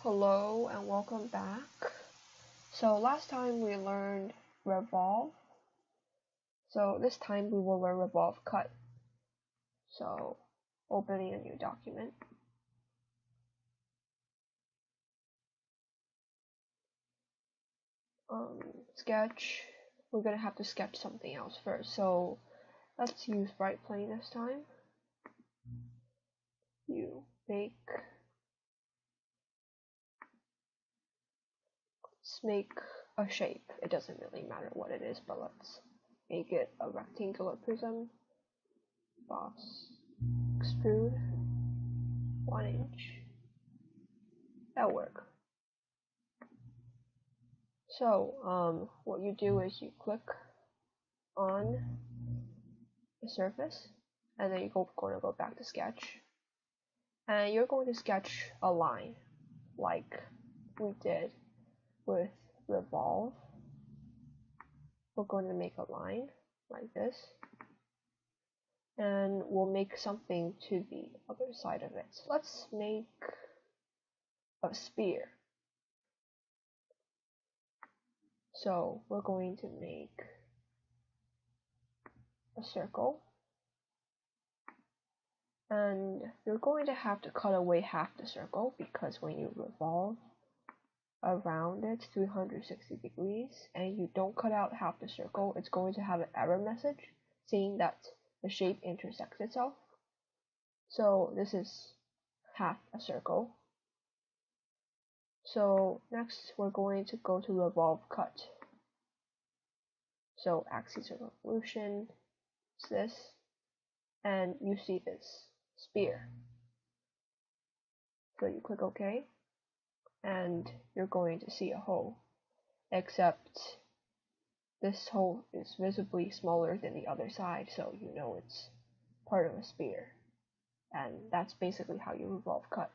Hello and welcome back. So last time we learned revolve. So this time we will learn revolve cut. So opening a new document. Sketch. We're gonna have to sketch something else first. So let's use bright plane this time. You make let's make a shape. It doesn't really matter what it is, but let's make it a rectangular prism. Boss. Extrude 1 inch. That'll work. So what you do is you click on the surface and then you're going to go back to sketch and you're going to sketch a line like we did with revolve. We're going to make a line like this and we'll make something to the other side of it. So let's make a sphere. So we're going to make a circle and you're going to have to cut away half the circle because when you revolve around it 360 degrees and you don't cut out half the circle, it's going to have an error message saying that the shape intersects itself. So this is half a circle. So next we're going to go to revolve cut. So axis of revolution is this, and you see this sphere. So you click OK, and you're going to see a hole, except this hole is visibly smaller than the other side, so you know it's part of a sphere. And that's basically how you revolve cut.